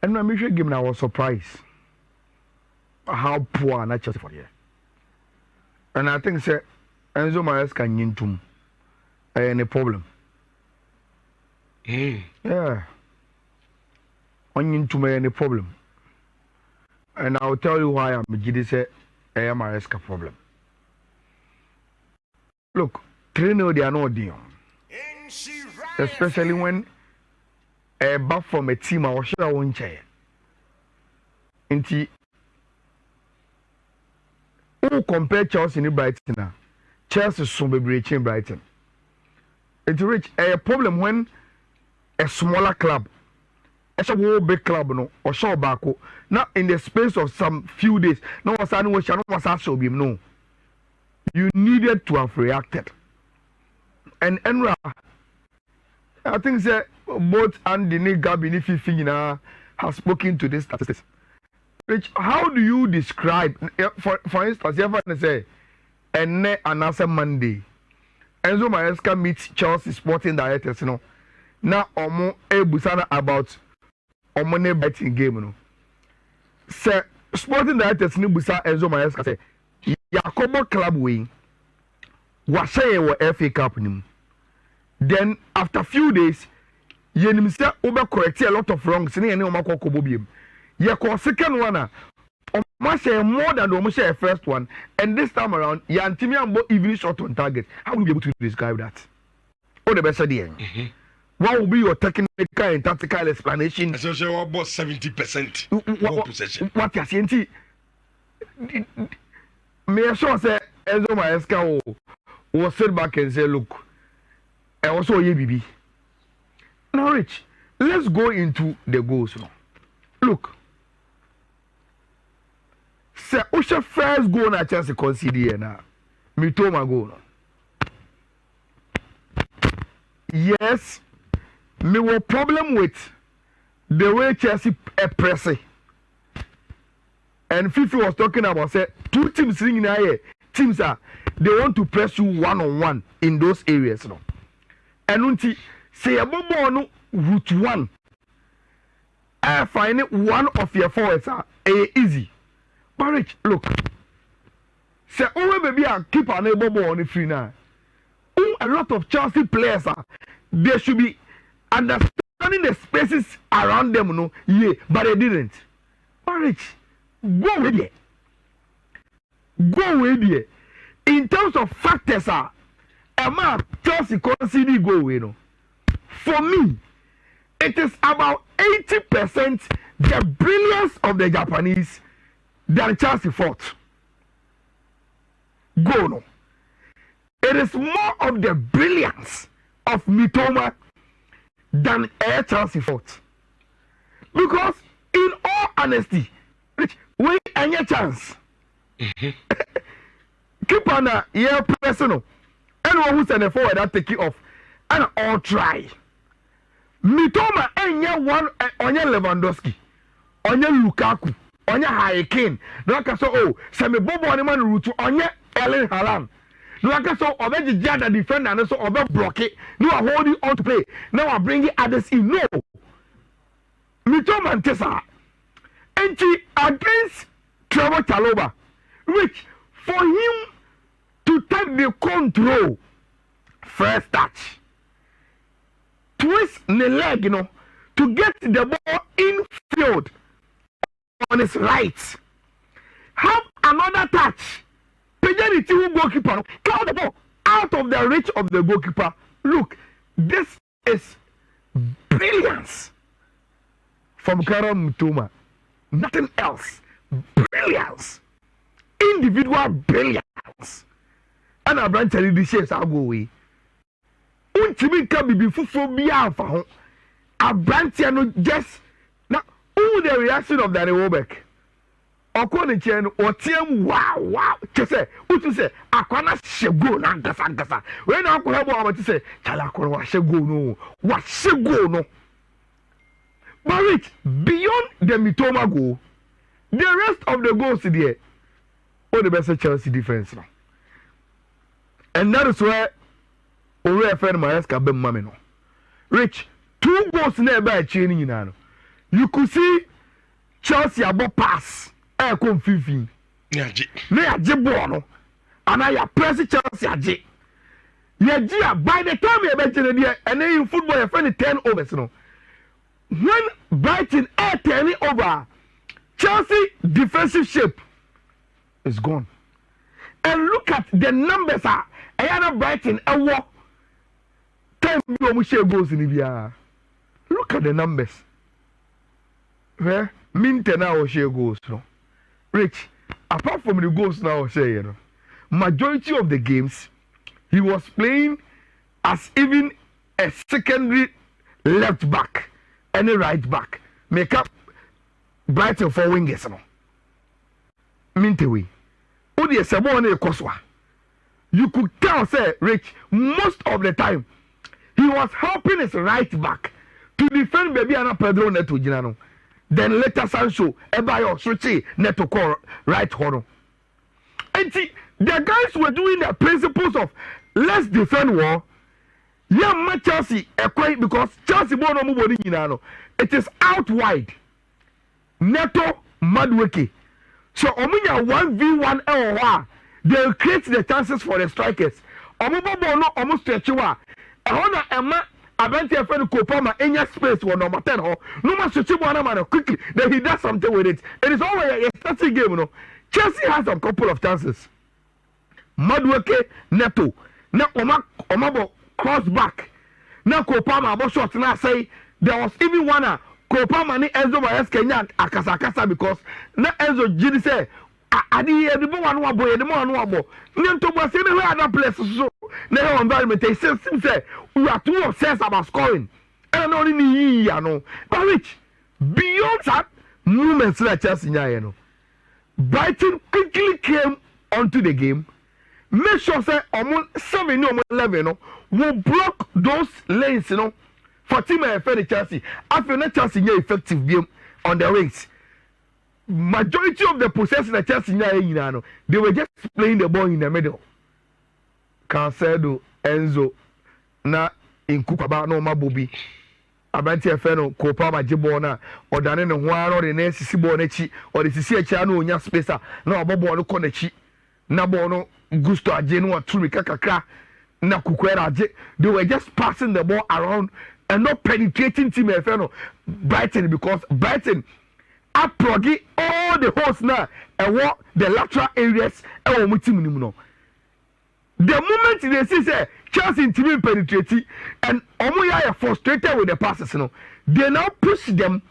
And my mission game, I was surprised how poor and Chelsea for here. And I think say Enzo Maresca Nyintum any problem. Yeah. On Nyintum any problem. And I'll tell you why I'm Gidi say Maresca problem. Look, 3-0 they are not deal. Especially when a back from a team I was sure I won't chair. Inti who compare Chelsea in Brighton now? Chelsea so be breaching Brighton. It's rich a problem when a smaller club, a whole big club no or show back now in the space of some few days. No was no. You needed to have reacted. And Enra, I think that both Andy Gabi Nifi have spoken to this statistics. Which how do you describe for instance, you ever say and another Monday Enzo Maresca meets Chelsea sporting directors, you know. Now omo ebusana about omo betting game, you know. Say sporting directors ni busa Enzo Maresca say Yakobo club win washe wo FA Cup nim. Then after few days yenim say obe correct a lot of wrongs ni ene omo kokobo biem. Ye ko second one omo share more than omo share first one, and this time around yantimi ambo even shot on target. How will you be able to describe that? Oh, the best idea. What will be your technical and tactical explanation? So about 70% possession. What you saying? Me sure say Enzo Maresca will sit back and say, look, I also ye BB. Now, Rich, let's go into the goals now. Look, say Usha first goal na Chelsea concede here now. Mitoma goal. Yes, me were problem with the way Chelsea press. And Fifi was talking about say two teams in here. Teams they want to press you one-on-one in those areas, no. And until say a no route one. I find it one of your forwards easy. But Rich, look. Say maybe I keep an able on the free now. A lot of Chelsea players they should be understanding the spaces around them, no, yeah, but they didn't. But Rich, go with it. Go with it. In terms of factors, Chelsea conceded go away, no. For me, it is about 80% the brilliance of the Japanese than Chelsea fought. Go no. It is more of the brilliance of Mitoma than Chelsea fought. Because in all honesty, we any chance. Keep on a year personal. Anyone who send a forward that take it off and all try. Mitoma enya one onye Lewandowski, onye Lukaku, onye Harry Kane. No ka so oh, se me bobo oni man route onye Erling Haaland. No ka so obeji jada defender no so obe block it. No holding on to play. Now I bring it others in. No. Mitoma Ntesa. Enti against Trevor Chalobah, which for him to take the control, first touch, twist the leg, you know, to get the ball in field on his right, have another touch, the two goalkeeper, count the ball out of the reach of the goalkeeper. Look, this is brilliance from Karam Mitoma. Nothing else. Brilliance. Individual brilliance. And I branch a little shares I'll go away. Untimi can be before be alpha. A branch no just now. Who the reaction of Danny Welbeck? According to or team wow. Just say, what to say? I can't shego na gasa. When I could have what to say, Chalakon was shego no. What shego no. But Rich, beyond the Mitoma goal, the rest of the goals there, all the best Chelsea defense now. And that is where Ore friend Maresca be mame no. Rich, two goals never by training now. you could see Chelsea about pass confifi ne aje ball no and I press Chelsea aje by the time you mention it and then in football you find 10 overs no when Brighton are turning over Chelsea defensive shape is gone and look at the numbers Ayala Brighton war 10 goals in Libya. Look at the numbers. Where Minter now share goals no. Rich, apart from the goals now share, you know, majority of the games he was playing as even a secondary left back and a right back. Make up Brighton for wingers no. Minter Odi esebo on ekoswa. You could tell say Rich most of the time he was helping his right back to defend baby and Pedro Neto Ginano. Then later Sancho Ebayo Switchy Neto call right horn. And see, the guys were doing the principles of let's defend war. Yeah, Chelsea because Chelsea bono muboni ginano. It is out wide. Neto Madwiki. So omunya 1v1 LOR. They create the chances for the strikers. Omubo no almost stretchwa. Ehona Emma Abenti friend Kopama enya space for number 10 ho. No man switch one quickly. Then he does something with it. It is always a starting game, no. Chelsea has a couple of chances. Madweke Neto. Na Omabo cross back. Na Kopama abo shot na say there was even one Kopama ni Enzo Mares Kenya akasa because na Enzo Gini say adi the one wa boy the one wa bo nto bo say no other place so na environment say we are too obsessed about scoring and only ni ya no but which beyond that movements that Chelsea nya no Brighton quickly came onto the game make sure say 7 no 11 no will block those lanes, you know, for team and the Chelsea. After that Chelsea nya effective game on the wings. Majority of the possession that Chelsea nya they were just playing the ball in the middle. Cancelo, Enzo, na Inkukaba no Mabobi. Abanti Feno, Copa Majibona, or Danene Juan or the Nessi Bonechi, or the Siciano Nya Spacer, no Bobo no Conechi, Nabono, Gusto Ajeno, Turika Kaka, Nakukwera. They were just passing the ball around and not penetrating Team Feno Brighton because Brighton approgi all the holes now and what the lateral areas and what team no. The moment they see say Chelsea team penetrating and Omoya are frustrated with the passes, you know, they now push them,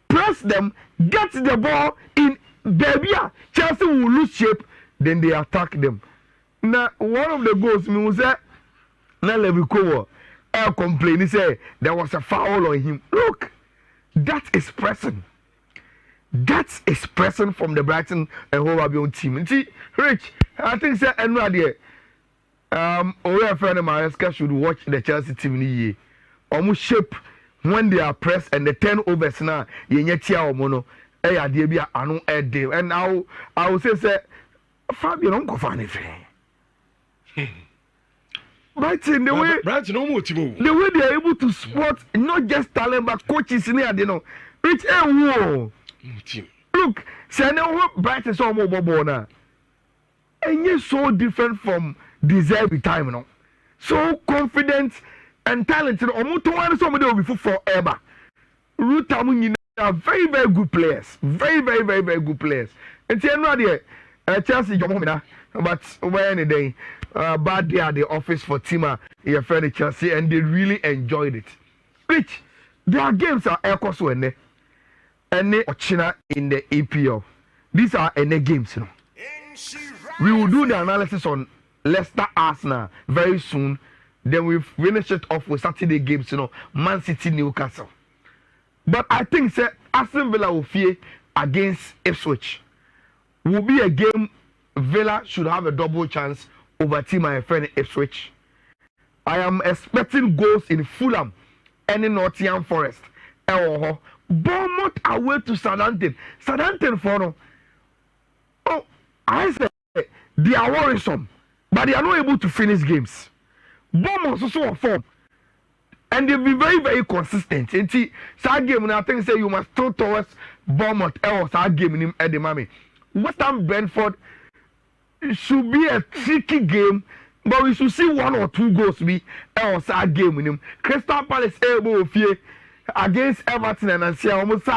press them, get the ball in Debia. Chelsea will lose shape, then they attack them. Now one of the goals means that now Levico complain. He say there was a foul on him. Look, that is pressing. That is pressing from the Brighton and Hove Albion team. See, Rich, I think say another our friend Maresca should watch the Chelsea team this year. Almost shape when they are pressed and the 10 overs now. Yenyetia omono. Adebia anu ede. And I will say Fabio don't go for anything. Brighton the way the way they are able to spot not just talent but coaches in there, you know. Rich whoa. Look, say now Brighton so more now. And you're so different from Deserve time, you know. So confident and talented. Omuto somebody will be forever. Root are very, very good players. Very, very, very, very good players. And see, I'm not here. Chelsea, but when the day, bad day at the office for Tima, your friend Chelsea, and they really enjoyed it. Which their games are Ekoswene and Ochina in the EPL. These are any games, you know. We will do the analysis on Leicester Arsenal very soon. Then we finish it off with Saturday games, you know, Man City, Newcastle. But I think say Aston Villa will fear against Ipswich. Will be a game Villa should have a double chance over team my friend Ipswich. I am expecting goals in Fulham and in Nottingham Forest. Bournemouth away to Southampton. Southampton for no. Oh, I say they are worrisome. But they are not able to finish games. Bournemouth also a form. and they've been very, very consistent. And see, that game, I think say you must throw towards Bournemouth else that game in Eddie Mami. West Ham Brentford should be a tricky game, but we should see 1 or 2 goals be else that game in him. Crystal Palace able of fear against Everton and see almost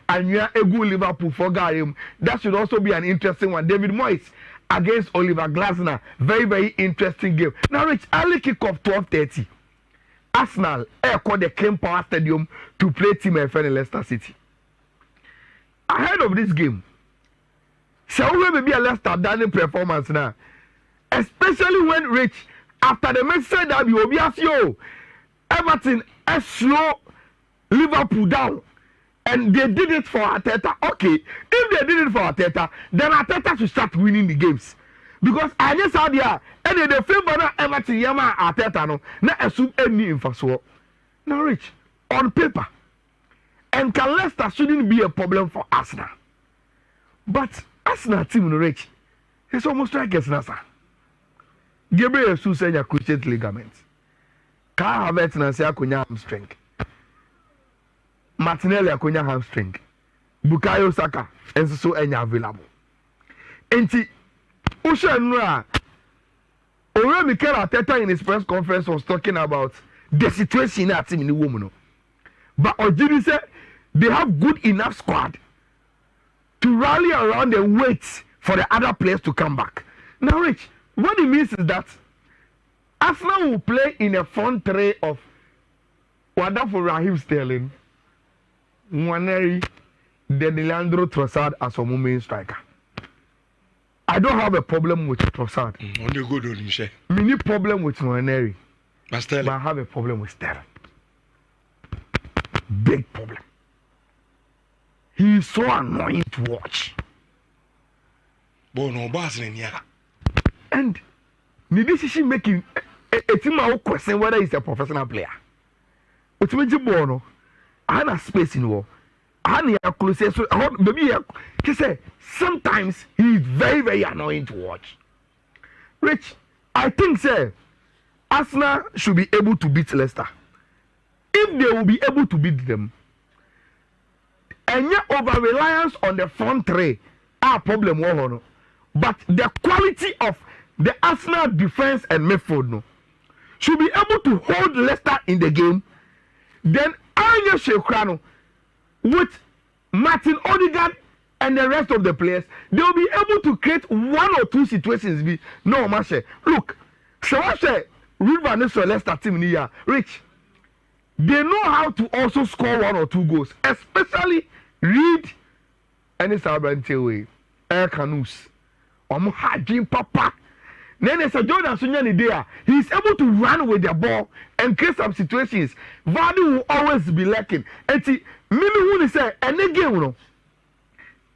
and you are a good Liverpool for him. That should also be an interesting one. David Moyes against Oliver Glasner, very, very interesting game. Now, Rich, early kickoff 12:30. Arsenal called the King Power Stadium to play Team FN in Leicester City. Ahead of this game, so we may be a Leicester dining performance now, especially when Rich, after the match said that you will be as you, Everton slow Liverpool down. And they did it for Arteta. Okay, if they did it for Arteta, then Arteta should start winning the games. Because I just had here, and the favor na Everton Yama Arteta no, na assume any infrastructure. Now, Rich, on paper, and Leicester shouldn't be a problem for Arsenal. But Arsenal team, Rich, it's almost like it's Nasa. Gabriel Jesus said your cruciate ligament. Kai Havertz na say akunya hamstring. Martinelli akunya hamstring. Bukayo Saka and so enya available. Enti Usha Nura Ore Mikel Arteta in his press conference was talking about the situation in team in the woman. But Ojiri said they have good enough squad to rally around and wait for the other players to come back. Now, Rich, what it means is that Arsenal will play in a front three of wonderful Raheem Sterling, Nwaneri, then Leandro Trossard as a main striker. I don't have a problem with Trossard. Only good on you. Mini problem with Nwaneri. But I have a problem with Sterling. Big problem. He is so annoying to watch. And the decision making, a team will question whether he's a professional player. What's major bono? I have space in war. I have close. So, baby, he said sometimes he is very, very annoying to watch. Rich, I think, sir, Arsenal should be able to beat Leicester. If they will be able to beat them, and yet over reliance on the front three, our problem no. But the quality of the Arsenal defense and midfield no, should be able to hold Leicester in the game. Then Anya Shekrano with Martin Odegaard and the rest of the players, they will be able to create 1 or 2 situations. No, Mashe. Look, so I say, River Leicester team here, Rich. They know how to also score 1 or 2 goals, especially Reed and his Abrante Air Canoes. Hajin Papa. Then there's a Jordan Sunyani there. He's able to run with the ball and create some situations. Value will always be lacking. And see, Mimi Woody say, and again, you know,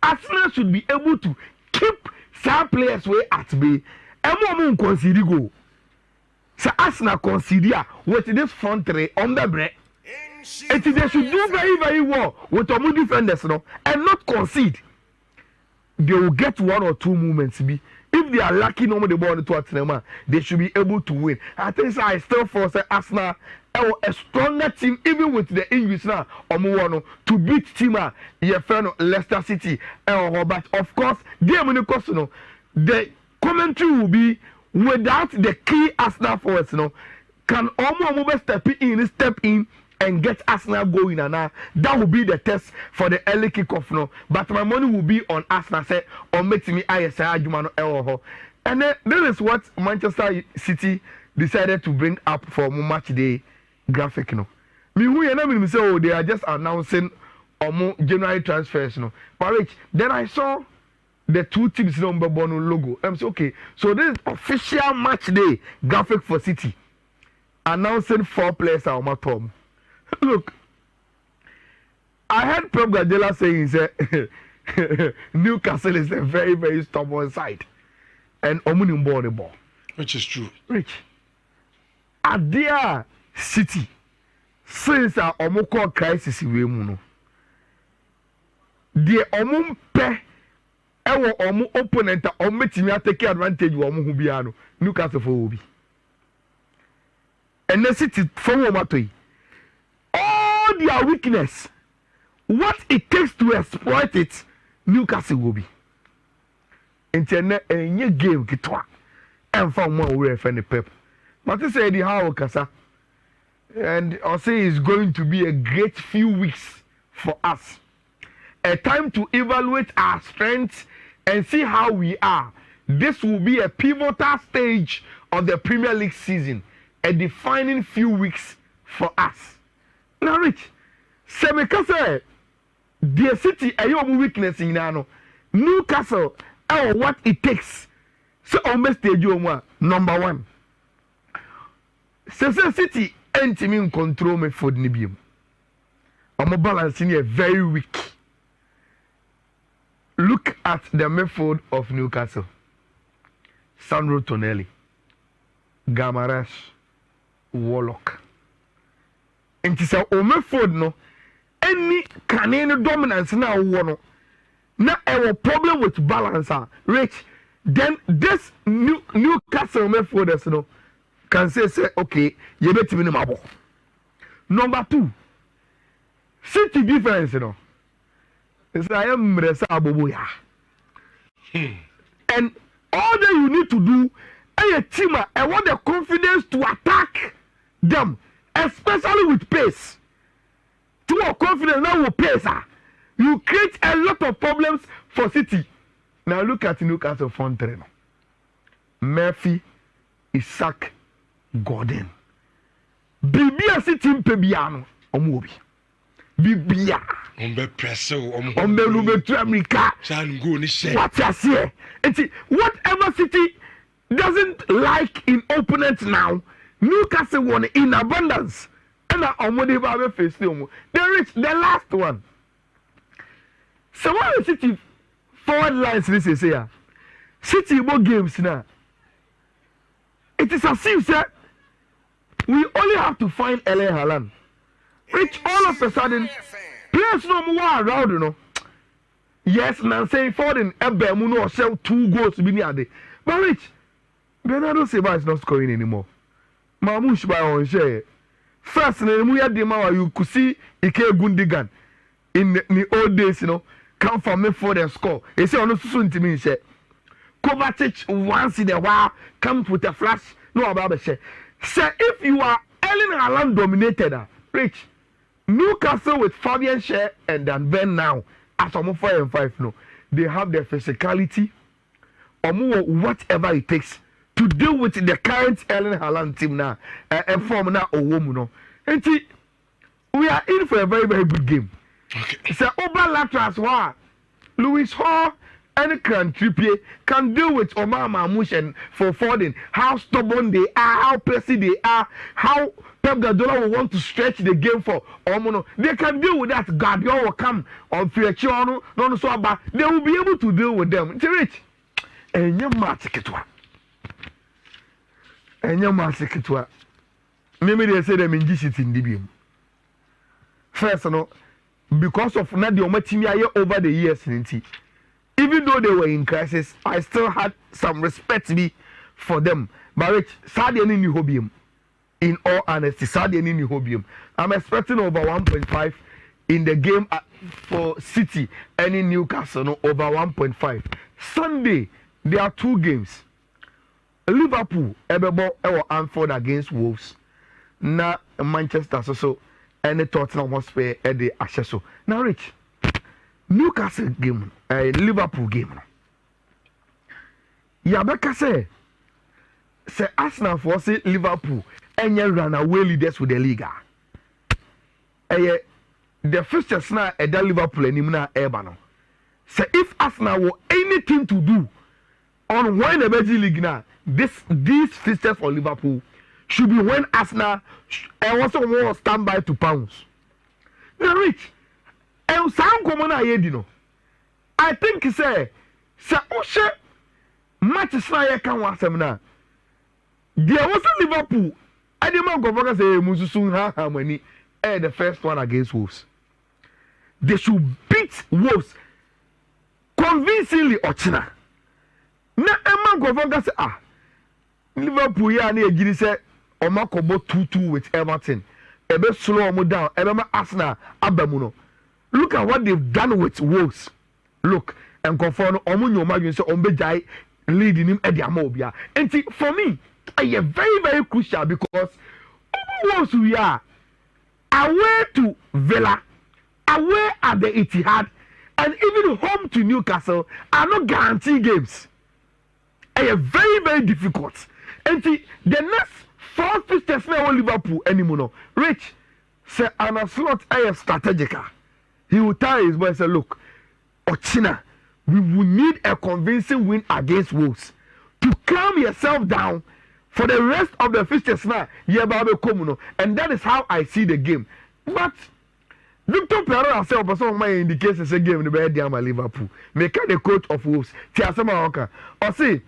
Arsenal should be able to keep some players way at bay. And more consider go. So Arsenal consider with this front three on the break. And they should do very, very well with our defenders, you know, and not concede. They will get 1 or 2 moments. If they are lucky, no more the ball to them, they should be able to win. I think I still force Arsenal a stronger team, even with the English now, to beat team Leicester City. But of course, the commentary will be without the key Arsenal forwards. Can almost step in and get Arsenal going, and that will be the test for the early kickoff. No, but my money will be on Arsenal. Say on make me ISI Jumano. And then this is what Manchester City decided to bring up for match day graphic. No, me who you say oh they are just announcing January transfers. No, but Rich, then I saw the 2 teams number Bono logo. I'm saying okay, so this is official match day graphic for City announcing 4 players are on my tom. Look, I heard Pep Guardiola saying Newcastle is a very, very stubborn side, and Omunim ball the ball, which is true. Rich, at their City, since our Omoko crisis we muno, the Omum pe, our Omu opponent, Ometimi take advantage of Omu Hubiano, Newcastle for Ubi, and the City for Omatoi. all their weakness, what it takes to exploit it, Newcastle will be. Internet a new game kitwa. And for more we friend the Pep. But he said how Kasa. And I say it's going to be a great few weeks for us. A time to evaluate our strengths and see how we are. This will be a pivotal stage of the Premier League season, a defining few weeks for us. Now, Rich, Semikasa, the city, a your weakness in Nano, Newcastle, what it takes. So, almost stage number one. City, anti-mean control me for Nibium. I'm balancing here very weak. Look at the midfield of Newcastle. Sandro Tonelli, Gamarash, Warlock. And it's a midfield no. Any canine dominance now one. Now our problem with balance Rich. Then this Newcastle midfielders no can say okay, you better win him. Number two, City defense no. It's I am Mresa Aboboya. And all that you need to do, a team, I want the confidence to attack them, especially with pace. Too much confidence now with pace. You create a lot of problems for City. Now look at Newcastle front three. Murphy, Isaac, Gordon. Bibia City Pebiano, Omobi. Bibia. Ombe presso, Ombe Lube to America. What I say? Whatever City doesn't like in opponents now, Newcastle won in abundance. And Omode Babe face them. They reached the last one. So what is City forward lines this is here? City more games now. It is as if sir, we only have to find Erling Haaland. Which all of a sudden players no more around, you know. Yes, now saying Foden, Ebemu no sell 2 goals to be near the. But Rich, Bernardo Silva is not scoring anymore. Mamush by on share. First, we had the man you could see Ike Gundigan in the old days, you know, come from me for the score. He said, "No, soon to me, share." Kovacic once in a while comes with a flash. No about the share. Say if you are Erling Haaland dominated, Rich. Newcastle with Fabian Schär and then Ben now as 4 and 5 no, they have the physicality or more whatever it takes to deal with the current Erling Haaland team now and form now a woman no. And we are in for a very very good game. Okay. So over laterals wow, Lewis Hall and Trippier can deal with Omar Mamouche and for Foden. How stubborn they are, how pacey they are, how Pep Guardiola will want to stretch the game for Omono. They can deal with that. Guardiola will come on Fiachiano, no so about. They will be able to deal with them. It's rich. And your match maybe they say them in GCT in DBM. First, no, because of not the Omatimia over the years, even though they were in crisis, I still had some respect for them. But Rich, Sadia Nini Hobium. In all honesty, Sadia Nini Hobium. I'm expecting over 1.5 in the game for City and in Newcastle, no, over 1.5. Sunday, there are 2 games. Liverpool, Ebebo, Ewa Anfield against Wolves. Na Manchester, so and the Tottenham Hotspur at the Asheso. Now, Rich, Newcastle game, Liverpool game. Yabeka say Arsenal for say Liverpool and you run away leaders with the league. The fixtures now at the Liverpool and Imna Ebano. Say if Arsenal were anything to do on when the Belgian league now, these fixtures for Liverpool should be when Arsenal and also want stand by to pounds. Now, Rich, and some common I think say Oshe matches now can want some now. There was a Liverpool. I didn't go back and say Mususun how many the first one against Wolves. They should beat Wolves convincingly. Ochina. Na Emma go back and say Liverpool ya na ejiri say Omakobo 2-2 with Everton. ebe slow them down ebe ma Arsenal abamu no. Look at what they've done with Wolves. Look, and conform omo nyoma dwen say ombejai lead him e dia ma obia. Enti for me, I very very crucial because Wolves we are away to Villa, away at the Etihad, and even home to Newcastle are not guarantee games. Are very very difficult. And the next 4 fixtures now Liverpool anymore. No. Rich say Anna Slot is strategic. He will tell his boy say, look, Ochina, we will need a convincing win against Wolves to calm yourself down for the rest of the fixtures now. And that is how I see the game. But Victor Pereira said, "Person my indicates a game in the bed Liverpool. Make the coach of Wolves. Tiasama Oka. Or say,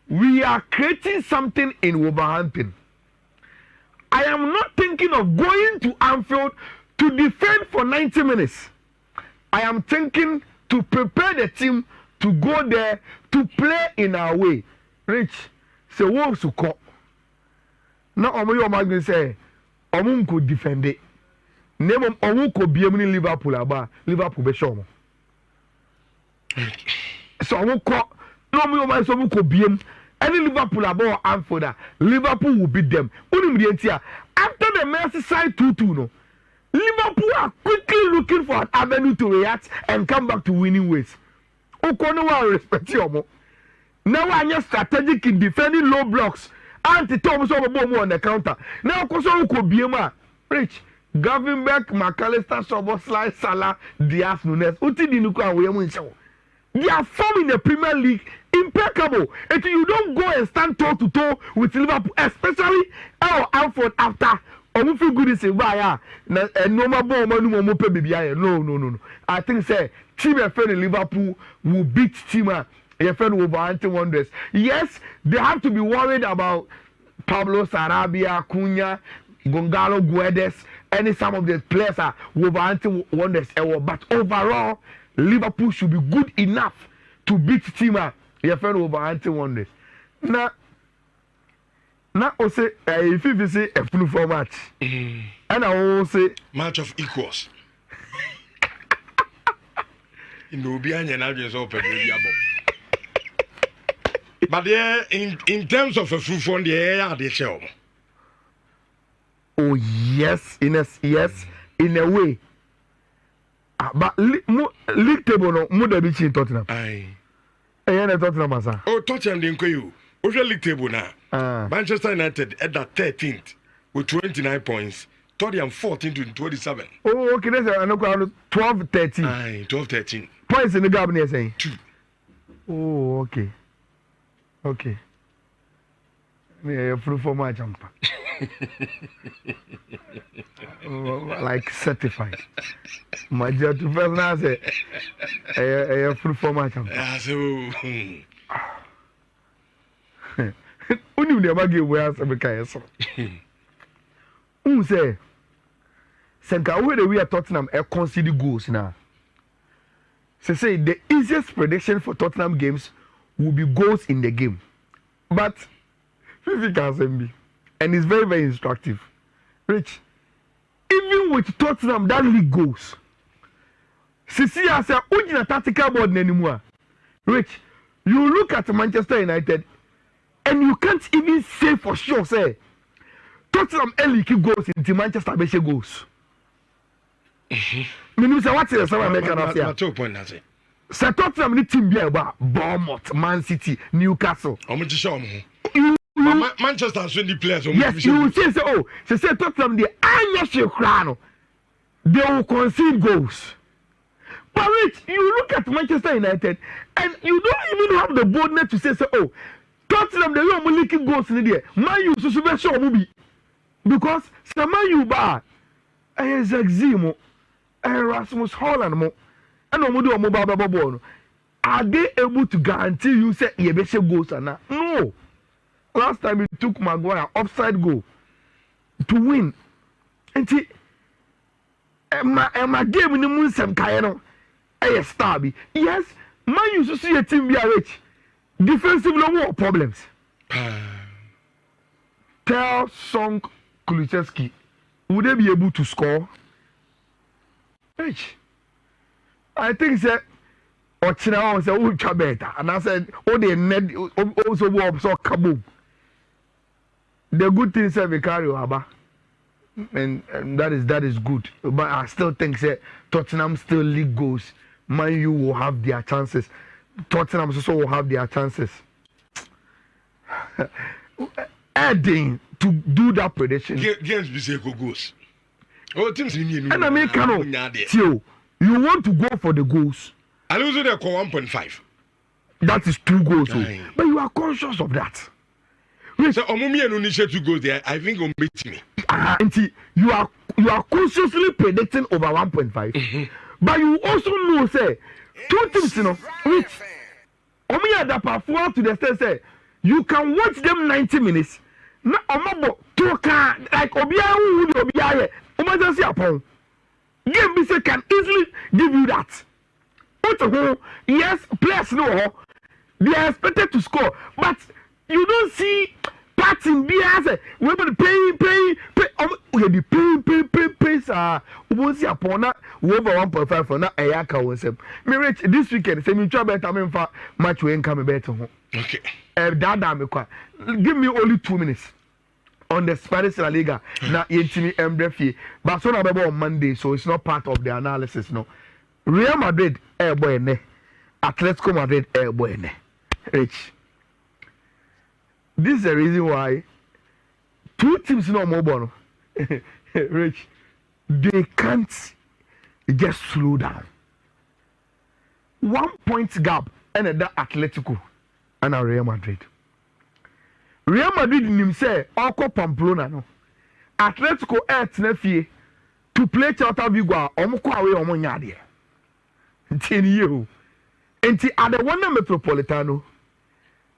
we are creating something in Wolverhampton. I am not thinking of going to Anfield to defend for 90 minutes. I am thinking to prepare the team to go there to play in our way. Rich, say Wolves will come. Now, I'm say, I could defend it. Name of Omuko Biemini Liverpool about Liverpool Beshom. So I won't call no me my so Omuko Biem. Any Liverpool about Anfield, Liverpool will beat them. After the Merseyside 2-2, no, Liverpool are quickly looking for an avenue to react and come back to winning ways. Okono respect you. Now I am strategic in defending low blocks. Anti-Thomas over bomb on the counter. Now Koso Biema, Rich. Gavinberg, McAllister, Soboslai, Salah, Diaz, Nunes, Uti Dinuka, and William Winchell. They are forming the Premier League impeccable. And you don't go and stand toe to toe with Liverpool, especially Alford after Omufu Goodis in Baya. And no more bomb, no more baby. No. I think say team FN Liverpool will beat team FN Wolverhampton Wanderers. Yes, they have to be worried about Pablo Sarabia, Cunha, Gonzalo Guedes. And some of the players are Wolverhampton Wanderers, but overall, Liverpool should be good enough to beat team your friend Wolverhampton Wanderers. Now, also, if you say a full for match, and I will say match of equals. In Nubian and I just open but in terms of a full fund, they show. Oh yes, in a way. But league table no more than in Tottenham. Aye. Tottenham asa. Oh, Tottenham didn't go you. What's your league table now? Manchester United at that 13th with 29 points. Tottenham 14 to 27. Oh, okay. That's another 12-13. Aye, 12-13. Points in the gap near saying 2. Oh, okay. Okay. Yeah, full for my jumper. Like certified. My job to first now say a full for my jumper. Only never give way as a mechanic. Say, Senka, where we are Tottenham conceded goals now. Say the easiest prediction for Tottenham games will be goals in the game. But and it's very, very instructive. Rich, even with Tottenham, that league goes. Sisi has a original tactical board anymore. Rich, you look at Manchester United, and you can't even say for sure, say, Tottenham early keep goals into Manchester Bay goals. Meaning, what's the same American affair? Say Tottenham need team be about Bournemouth, Man City, Newcastle. Manchester so the players. Yes, you will say so. Oh, say Tottenham the Irish crown. They will concede goals. But Rich, you look at Manchester United, and you don't even have the boldness to say so. Oh, Tottenham they don't leaking goals in there. Man, you so be sure movie because some man you bar. Zemo, Erasmus Holland mo, and Omodo Mobile. Are they able to guarantee you say you be goals or not? No. Last time it took Maguire offside goal to win. And see, my game in the moon some kind of star. Yes, man used to see a team be rich. Defensive no problems. Tell Song Kulusevski, would they be able to score? I think that Ochina was a ultra better, and I said, oh, they need also work so kaboom. The good thing is that we carry Haba, and that is good. But I still think that Tottenham still league goals. Man, you will have their chances. Tottenham also will have their chances. Adding to do that prediction. Games be say goals. Oh, teams in and Americano. You want to go for the goals. I lose it 1.5. That is 2 goals. But you are conscious of that. So Omumi and Onisha 2 goals there, I think on beat me. You are consciously predicting over 1.5. But you also know say 2 teams, which Omi that perform to the extent say you can watch them 90 minutes. Na omabo to can like Obia who Obia emergency upon. Game be say can easily give you that. Yes, players know they are expected to score, but you don't see parts in BS. We're going to pay. The pay. Won't see upon that over 1.5 for that. Ayaka was him. Me reach this weekend. Say me try better. Me for match we ain't coming better. Okay. Give me only 2 minutes on the Spanish La Liga. Now, yetimi Mbrefi. Barcelona be on Monday, so it's not part of the analysis. No. Real Madrid boy ne. Atletico Madrid boy ne. Rich. This is the reason why 2 teams no more bono. Rich. They can't just slow down. 1 point gap and that Atletico and a Real Madrid. Real Madrid nim say Oko Pamplona no. Atletico Nefie to play Celta Vigo omko away omo nyade. Nti you. Nti at the Wanda Metropolitano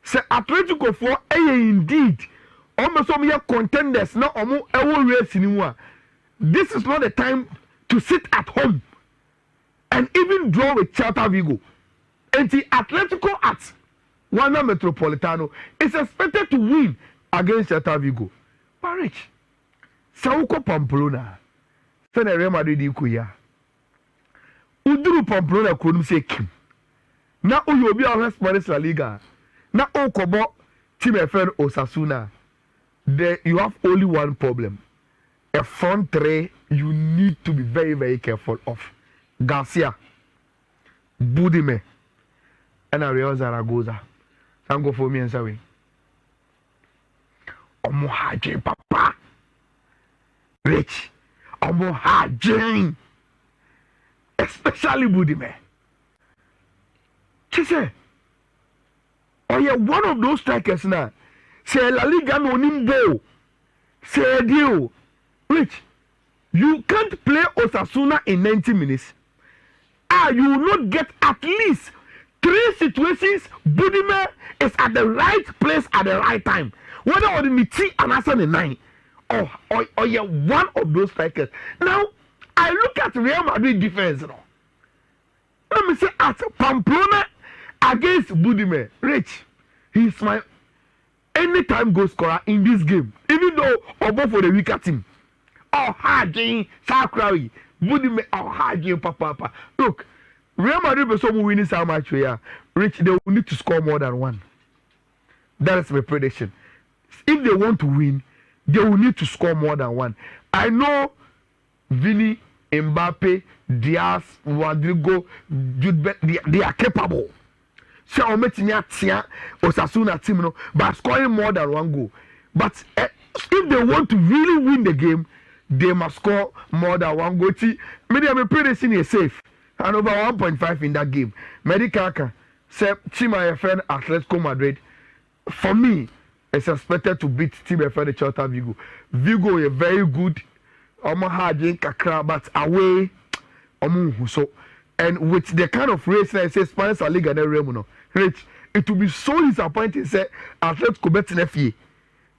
say Atletico for indeed almost some year contenders na omo ewo race ni mu a. This is not the time to sit at home and even draw with Celta Vigo. Nti Atletico at Wanda Metropolitano is expected to win against Celta Vigo. But Rich, Sauko Pamplona, Sene Real Madrid ikuya. Uduru Pamplona kronum se kim. Na uyobi a Spanish La Liga. Na okobo team FN Osasuna. There you have only one problem. A front 3 you need to be very, very careful of. Garcia, Budime, and Ariel Zaragoza. Thank God for me and Sawi. Omo hajin papa. Rich. Omo hajin. Especially Budime. She say, oh yeah, one of those strikers now. Say La Liga no nimbo. Say deal. Rich, you can't play Osasuna in 90 minutes. You will not get at least 3 situations. Budime is at the right place at the right time. Whether on the T and answer the 9 or yeah, one of those strikers. Now, I look at Real Madrid defense now. Let me say at Pamplona against Budime. Rich, he's my anytime goal scorer in this game. Even though Obo for the weaker team. Harding, Sakrawi, Budime, Harding, Papa. Look, Real Madrid be so winning so much here. Rich, they will need to score more than 1. That is my prediction. If they want to win, they will need to score more than 1. I know Vini, Mbappe, Diaz, Rodrigo, Jude, they are capable. So I'm making Osasuna team, no, by scoring more than 1 goal. But if they want to really win the game, they must score more than 1 goal. Maybe I'm prediction is safe. And over 1.5 in that game. Medicaka said Team FN Atletico Madrid. For me, it's expected to beat Team FN Celta Vigo. Vigo is very good. Omo hardin kakra, but away omo huso. And with the kind of race that I say Spanish La Liga and Remuno, Rich, it will be so disappointing. Say Atletico bet Nefie.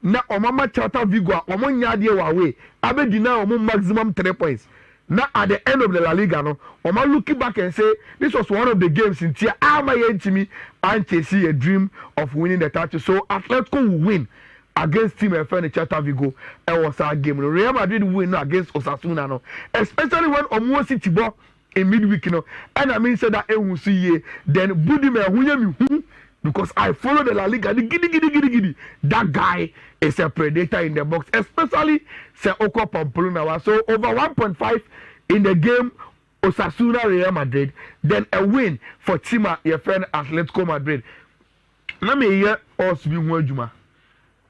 Na omama Celta Vigo omo nyade away. Abe deny omo maximum 3 points. Now at the end of the La Liga, no, I'm looking back and say this was one of the games in Tia. I'm a dream of winning the title. So Atletico will win. against team FN Celta Vigo. It was our game. Real Madrid win against Osasuna, no. Especially when Omo City ball in midweek, you know. And I mean, said that will see then Budime who because I follow the La Liga. That guy is a predator in the box, especially say Oko Pamplona. So over 1.5 in the game. Osasuna Real Madrid, then a win for Tima, your friend Atletico Madrid. Let me hear us be one Juma.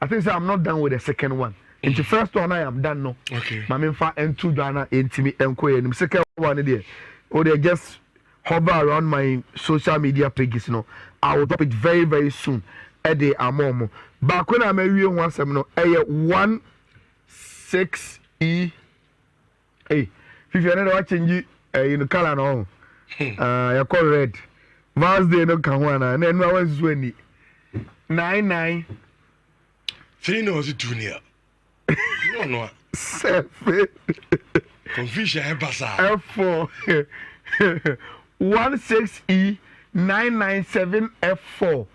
I think I'm not done with the second one. In the first one, I am done. No. Okay. My main fa and two Jana into me and Koy. And the second one, there. Or they just hover around my social media pages. No, I will drop it very, very soon. A day a moment. Back when I'm a real one, some no, a 1 6 E. Hey, if you're not watching you. You know, color no. You call red. Vast day no can one. And then I was 20. 99. 3 no was it 2 near. No. 7. Confusion F4. 16E 997 F4.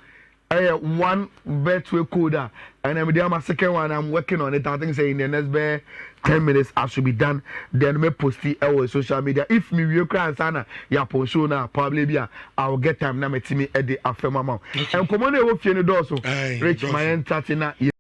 One betway coder. And I'm doing my second one. I'm working on it. I think say in the next 10 minutes I should be done. Then me post it on social media. If me will cry sana ya post show now probably be I will get time na me timi at the after mama. And come on, we feel the door so. Rich my entertainer.